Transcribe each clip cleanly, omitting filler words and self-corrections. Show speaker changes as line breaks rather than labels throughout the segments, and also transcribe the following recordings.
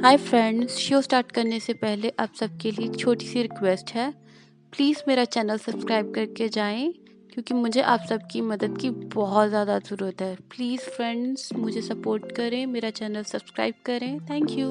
Hi friends, show start करने से पहले आप सबके लिए एक छोटी सी रिक्वेस्ट है। प्लीज़ मेरा चैनल सब्सक्राइब करके जाएं क्योंकि मुझे आप सबकी मदद की बहुत ज़्यादा ज़रूरत है। प्लीज़ फ्रेंड्स मुझे सपोर्ट करें, मेरा चैनल सब्सक्राइब करें। Thank you.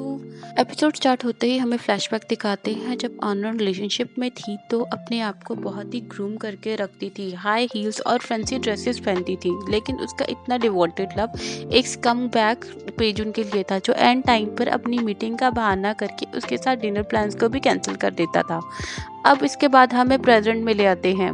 एपिसोड स्टार्ट होते ही हमें फ्लैशबैक दिखाते हैं जब आनंद रिलेशनशिप में थी तो अपने आप को बहुत ही ग्रूम करके रखती थी, हाई हील्स और फैंसी ड्रेसेस पहनती थी। लेकिन उसका इतना डिवोटेड लव एक कम बैक पेज उनके लिए था जो एंड टाइम पर अपनी मीटिंग का बहाना करके उसके साथ डिनर प्लान्स को भी कैंसिल कर देता था। अब इसके बाद हमें प्रेजेंट में ले आते हैं।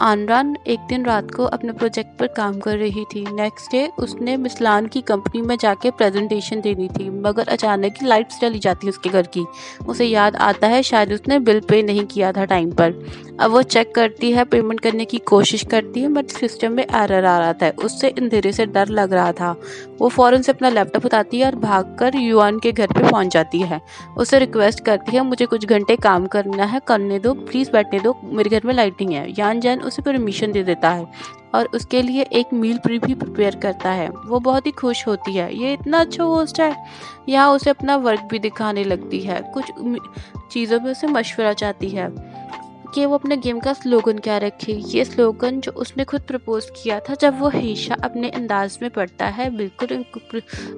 आनरान एक दिन रात को अपने प्रोजेक्ट पर काम कर रही थी। नेक्स्ट डे उसने मिसलान की कंपनी में जाके प्रेजेंटेशन देनी थी, मगर अचानक ही लाइट्स चली जाती है उसके घर की। उसे याद आता है शायद उसने बिल पे नहीं किया था टाइम पर। अब वो चेक करती है, पेमेंट करने की कोशिश करती है, बट सिस्टम में एरर आ रहा था। उससे अंधेरे से डर लग रहा था। वो फ़ौरन से अपना लैपटॉप उठाती है और भागकर युआन के घर पे पहुंच जाती है। उसे रिक्वेस्ट करती है, मुझे कुछ घंटे काम करना है, करने दो, प्लीज़ बैठने दो, मेरे घर में लाइटिंग है। यान जैन उसे परमिशन दे देता है और उसके लिए एक मील भी प्रिपेयर करता है। वो बहुत ही खुश होती है, ये इतना अच्छा होस्ट है। यहाँ उसे अपना वर्क भी दिखाने लगती है, कुछ चीज़ों में उसे मशवरा चाहती है कि वो अपने गेम का स्लोगन क्या रखे। ये स्लोगन जो उसने खुद प्रपोज किया था जब वो हमेशा अपने अंदाज में पढ़ता है, बिल्कुल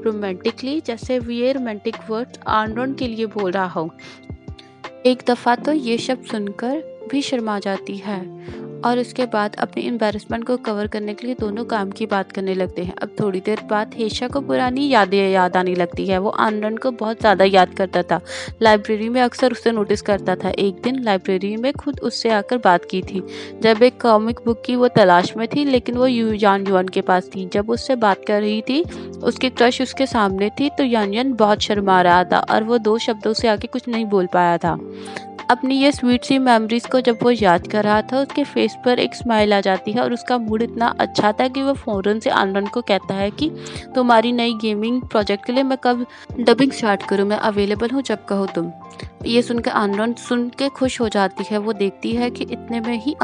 रोमांटिकली, जैसे वे रोमांटिक वर्ड्स आनरोन के लिए बोल रहा हो। एक दफ़ा तो ये शब्द सुनकर भी शर्मा जाती है और उसके बाद अपनी एम्बैरेसमेंट को कवर करने के लिए दोनों काम की बात करने लगते हैं। अब थोड़ी देर बाद हेशा को पुरानी यादें याद आने लगती है। वो आनंद को बहुत ज़्यादा याद करता था, लाइब्रेरी में अक्सर उसे नोटिस करता था। एक दिन लाइब्रेरी में खुद उससे आकर बात की थी जब एक कॉमिक बुक की वो तलाश में थी, लेकिन वो यान युआन के पास थी। जब उससे बात कर रही थी, उसकी क्रश उसके सामने थी, तो यान बहुत शर्मा रहा था और वो दो शब्दों से आगे कुछ नहीं बोल पाया था। अपनी ये स्वीट सी मेमोरीज को जब वो याद कर रहा था, उसके फेस पर एक स्माइल आ जाती है और उसका मूड इतना अच्छा था कि वो फौरन से आनंद को कहता है कि तुम्हारी नई गेमिंग प्रोजेक्ट के लिए मैं कब डबिंग स्टार्ट करूँ, मैं अवेलेबल हूँ जब कहो तुम। ये सुनकर आनंद सुन के खुश हो जाती है। वो देखती है कि इतने में ही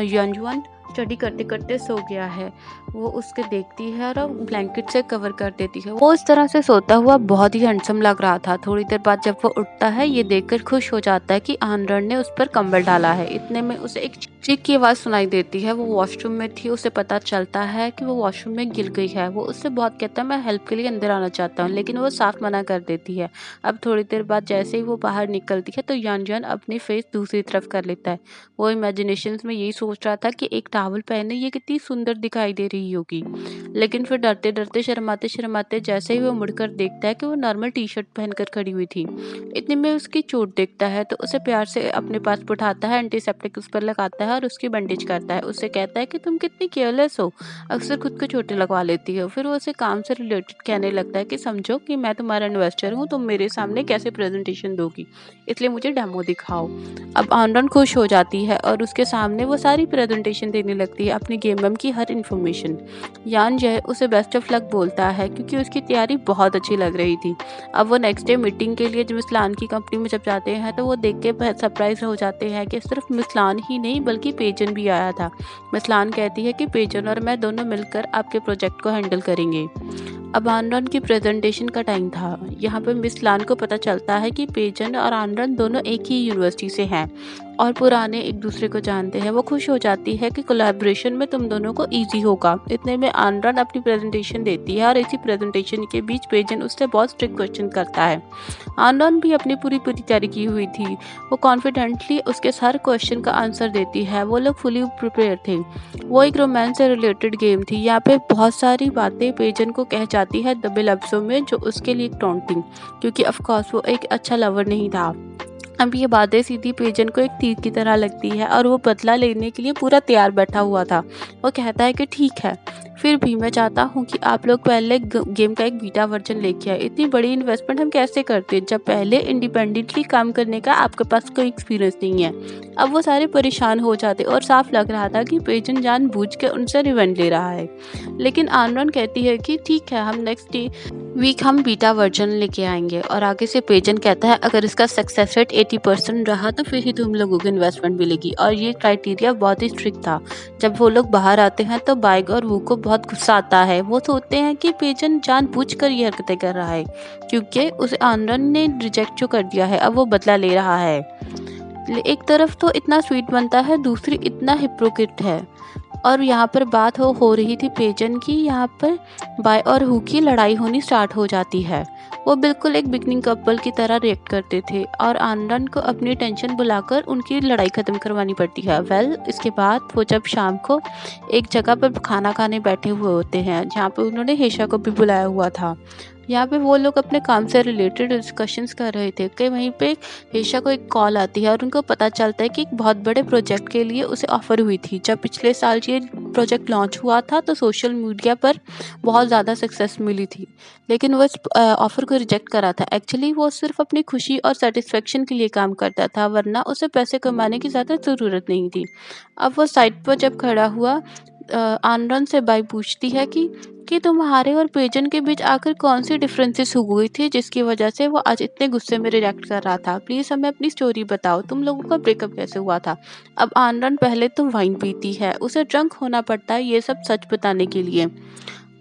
यानजुआन स्टडी करते करते सो गया है। वो उसके देखती है और ब्लैंकेट से कवर कर देती है। वो इस तरह से सोता हुआ बहुत ही हैंडसम लग रहा था। थोड़ी देर बाद जब वो उठता है, ये देखकर खुश हो जाता है कि आनंद ने उस पर कंबल डाला है। इतने में उसे एक चीख की आवाज़ सुनाई देती है। वो वॉशरूम में थी। उसे पता चलता है कि वो वॉशरूम में गिर गई है। वो उससे बहुत कहता है, मैं हेल्प के लिए अंदर आना चाहता हूँ, लेकिन वो साफ मना कर देती है। अब थोड़ी देर बाद जैसे ही वो बाहर निकलती है तो यानजान अपनी फेस दूसरी तरफ कर लेता है। वो इमेजिनेशन में यही सोच रहा था कि एक टॉवल पहने ये कितनी सुंदर दिखाई दे रही होगी, लेकिन फिर डरते डरते शर्माते शर्माते जैसे ही वो मुड़कर देखता है कि वो नॉर्मल टी शर्ट पहनकर खड़ी हुई थी। इतने में उसकी चोट देखता है तो उसे प्यार से अपने पास बिठाता है, एंटीसेप्टिक उस पर लगाता है और उसकी बैंडेज करता है। उससे कहता है कि तुम कितनी केयरलेस हो, अक्सर खुद को चोटें लगवा लेती हो। फिर वो उसे काम से रिलेटेड कहने लगता है कि समझो कि मैं तुम्हारा इन्वेस्टर हूँ, तुम मेरे सामने कैसे प्रेजेंटेशन दोगी, इसलिए मुझे डेमो दिखाओ। अब आनंद खुश हो जाती है और उसके सामने वो सारी प्रेजेंटेशन देने लगती है, अपनी गेम की हर इन्फॉर्मेशन। यान जो है उसे बेस्ट ऑफ लक बोलता है क्योंकि उसकी तैयारी बहुत अच्छी लग रही थी। अब वो नेक्स्ट डे मीटिंग के लिए जब मिसलान की कंपनी में जब जाते हैं तो वो देख के सरप्राइज हो जाते हैं कि सिर्फ मिसलान ही नहीं बल्कि पेजन भी आया था। मिसलान कहती है कि पेजन और मैं दोनों मिलकर आपके प्रोजेक्ट को हैंडल करेंगे। अब आनंद की प्रेजेंटेशन का टाइम था। यहाँ पे मिस लान को पता चलता है कि पेजन और आनंद दोनों एक ही यूनिवर्सिटी से हैं और पुराने एक दूसरे को जानते हैं। वो खुश हो जाती है कि कोलैबोरेशन में तुम दोनों को इजी होगा। इतने में आनंद अपनी प्रेजेंटेशन देती है और इसी प्रेजेंटेशन के बीच पेजन उससे बहुत स्ट्रिक्ट क्वेश्चन करता है। आनंद भी अपनी पूरी तैयारी की हुई थी। वो कॉन्फिडेंटली उसके हर क्वेश्चन का आंसर देती है। वो लोग फुली प्रिपेयर थे। वो एक रोमांस से रिलेटेड गेम थी। यहाँ पे बहुत सारी बातें पेजन को कह जाती है दबे लफ्ज़ों में, जो उसके लिए टॉन्टिंग, क्योंकि ऑफकोर्स वो एक अच्छा लवर नहीं था। अब ये बातें सीधी पेजन को एक तीर की तरह लगती है और वो बदला लेने के लिए पूरा तैयार बैठा हुआ था। वो कहता है कि ठीक है, फिर भी मैं चाहता हूँ कि आप लोग पहले गेम का एक बीटा वर्जन लेके आए। इतनी बड़ी इन्वेस्टमेंट हम कैसे करते जब पहले इंडिपेंडेंटली काम करने का आपके पास कोई एक्सपीरियंस नहीं है। अब वो सारे परेशान हो जाते और साफ लग रहा था कि पेजन जानबूझ के उनसे रिवेंज ले रहा है। लेकिन आनंद कहती है कि ठीक है, हम नेक्स्ट डे वीक हम बीटा वर्जन लेके आएंगे। और आगे से पेजन कहता है अगर इसका सक्सेस रेट 80% रहा तो फिर ही तुम लोगों को इन्वेस्टमेंट मिलेगी। और ये क्राइटेरिया बहुत ही स्ट्रिक्ट था। जब वो लोग बाहर आते हैं तो बाइग और वू को बहुत गुस्सा आता है। वो सोचते हैं कि पेजन जानबूझकर ये हरकतें कर रहा है क्योंकि उसे आनरन ने रिजेक्ट जो कर दिया है, अब वो बदला ले रहा है। एक तरफ तो इतना स्वीट बनता है, दूसरी इतना हिप्रोक्रिट है। और यहाँ पर बात हो रही थी पेजन की। यहाँ पर बाय और हु की लड़ाई होनी स्टार्ट हो जाती है। वो बिल्कुल एक बिगनिंग कपल की तरह रिएक्ट करते थे और आनरन को अपनी टेंशन बुलाकर उनकी लड़ाई ख़त्म करवानी पड़ती है। इसके बाद वो जब शाम को एक जगह पर खाना खाने बैठे हुए होते हैं जहाँ पे उन्होंने हेशा को भी बुलाया हुआ था। यहाँ पे वो लोग अपने काम से रिलेटेड डिस्कशंस कर रहे थे कि वहीं पे हेशा को एक कॉल आती है और उनको पता चलता है कि एक बहुत बड़े प्रोजेक्ट के लिए उसे ऑफ़र हुई थी। जब पिछले साल ये प्रोजेक्ट लॉन्च हुआ था तो सोशल मीडिया पर बहुत ज़्यादा सक्सेस मिली थी, लेकिन वो इस ऑफ़र को रिजेक्ट करा था। एक्चुअली वो सिर्फ अपनी खुशी और सेटिस्फेक्शन के लिए काम करता था, वरना उसे पैसे कमाने की ज़्यादा ज़रूरत नहीं थी। अब वो साइट पर जब खड़ा हुआ आनरन से बाई पूछती है कि तुम्हारे और पेजन के बीच आखिर कौन सी डिफरेंसेस हो गई थी जिसकी वजह से वो आज इतने गुस्से में रिएक्ट कर रहा था। प्लीज़ हमें अपनी स्टोरी बताओ, तुम लोगों का ब्रेकअप कैसे हुआ था। अब आनरन पहले तो वाइन पीती है, उसे ड्रंक होना पड़ता है ये सब सच बताने के लिए।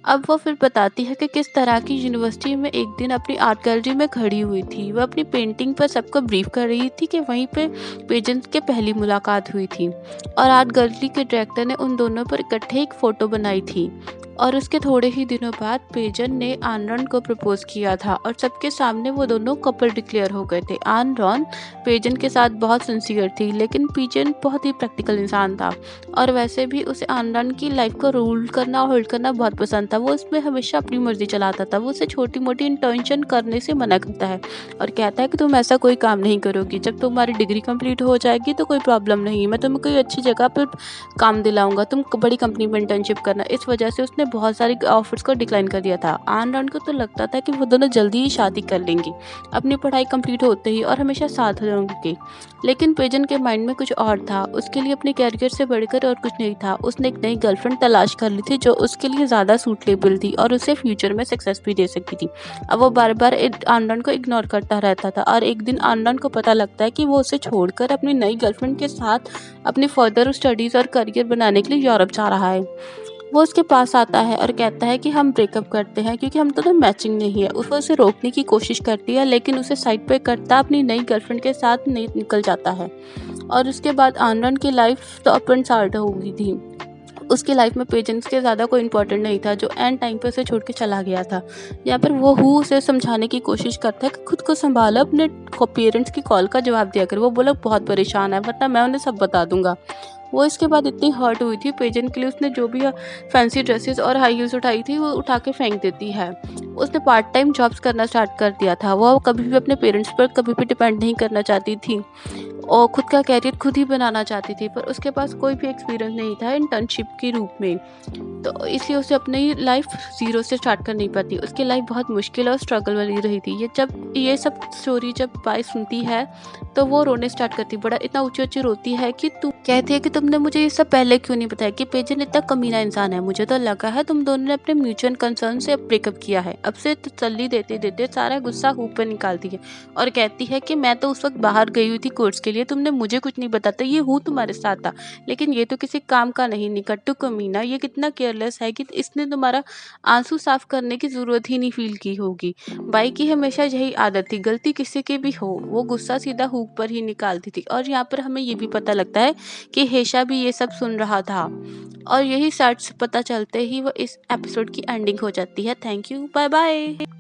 अब वो फिर बताती है कि किस तरह की यूनिवर्सिटी में एक दिन अपनी आर्ट गैलरी में खड़ी हुई थी। वो अपनी पेंटिंग पर सबको ब्रीफ कर रही थी कि वहीं पे पेजेंट के पहली मुलाकात हुई थी और आर्ट गैलरी के डायरेक्टर ने उन दोनों पर इकट्ठे एक फ़ोटो बनाई थी। और उसके थोड़े ही दिनों बाद पेजन ने आनरन को प्रपोज किया था और सबके सामने वो दोनों कपल डिक्लेयर हो गए थे। आनरन पेजन के साथ बहुत सिंसियर थी, लेकिन पेजन बहुत ही प्रैक्टिकल इंसान था और वैसे भी उसे आनरन की लाइफ को रूल करना और होल्ड करना बहुत पसंद था। वो उसमें हमेशा अपनी मर्जी चलाता था। वो उसे छोटी मोटी इंटेंशन करने से मना करता है और कहता है कि तुम ऐसा कोई काम नहीं करोगी। जब तुम्हारी डिग्री कंप्लीट हो जाएगी तो कोई प्रॉब्लम नहीं, मैं तुम्हें कोई अच्छी जगह पर काम दिलाऊंगा, तुम बड़ी कंपनी में इंटर्नशिप करना। इस वजह से उसने बहुत सारी ऑफर्स को डिक्लाइन कर दिया था। आनरन को तो लगता था कि वो दोनों जल्दी ही शादी कर लेंगे अपनी पढ़ाई कंप्लीट होते ही और हमेशा साथ रहेंगे, लेकिन पेजन के माइंड में कुछ और था। उसके लिए अपने कैरियर से बढ़कर और कुछ नहीं था। उसने एक नई गर्लफ्रेंड तलाश कर ली थी जो उसके लिए ज़्यादा सूटेबल थी और उसे फ्यूचर में सक्सेस भी दे सकती थी। अब वो बार बार आनरन को इग्नोर करता रहता था और एक दिन आनरन को पता लगता है कि वो उसे छोड़कर अपनी नई गर्लफ्रेंड के साथ अपनी फर्दर स्टडीज़ और करियर बनाने के लिए यूरोप जा रहा है। वो उसके पास आता है और कहता है कि हम ब्रेकअप करते हैं क्योंकि हम दोनों मैचिंग नहीं है। वो उसे रोकने की कोशिश करती है, लेकिन उसे साइड पे करता अपनी नई गर्लफ्रेंड के साथ निकल जाता है। और उसके बाद आनरन की लाइफ तो अप एंड स्टार्ट हो गई थी। उसकी लाइफ में पेजेंट्स के ज़्यादा कोई इंपॉर्टेंट नहीं था जो एंड टाइम पे उसे छोड़ के चला गया था। यहाँ पर वो हु उसे समझाने की कोशिश करता है कि खुद को संभालो, अपने पेरेंट्स की कॉल का जवाब दिया कर। वो बोला बहुत परेशान है, वरना मैं उन्हें सब बता दूंगा। वो इसके बाद इतनी हर्ट हुई थी पेजेंट के लिए, उसने जो भी फैंसी ड्रेसेस और हाई हील्स उठाई थी वो उठा के फेंक देती है। उसने पार्ट टाइम जॉब्स करना स्टार्ट कर दिया था। वो कभी भी अपने पेरेंट्स पर कभी भी डिपेंड नहीं करना चाहती थी और खुद का कैरियर खुद ही बनाना चाहती थी, पर उसके पास कोई भी एक्सपीरियंस नहीं था इंटर्नशिप के रूप में, तो इसलिए उसे अपनी लाइफ ज़ीरो से स्टार्ट करनी पड़ती। उसकी लाइफ बहुत मुश्किल और स्ट्रगल वाली रही थी। ये सब स्टोरी जब बाई सुनती है तो वो रोने स्टार्ट करती, बड़ा इतना ऊँची ऊँची रोती है कि तू कहती है कि तुमने मुझे ये सब पहले क्यों नहीं बताया, कि पेजन इतना कमीना इंसान है। मुझे तो लगा है तुम दोनों ने अपने म्यूचुअल कंसर्न से ब्रेकअप किया है। अब से तसल्ली देते देते सारा गुस्सा हु पर निकालती है और कहती है कि मैं तो उस वक्त बाहर गई हुई थी कोर्स के लिए, तुमने मुझे कुछ नहीं बताता, ये हूँ तुम्हारे साथ था, लेकिन ये तो किसी काम का नहीं, निकट्टू कमीना, ये कितना केयरलेस है कि इसने तुम्हारा आंसू साफ करने की ज़रूरत ही नहीं फील की होगी। बाई की हमेशा यही आदत थी, गलती किसी की भी हो वो गुस्सा सीधा हुक पर ही निकालती थी। और यहाँ पर हमें ये भी पता लगता है कि हेशा भी ये सब सुन रहा था और यही सच पता चलते ही वो इस एपिसोड की एंडिंग हो जाती है। Thank you, bye bye.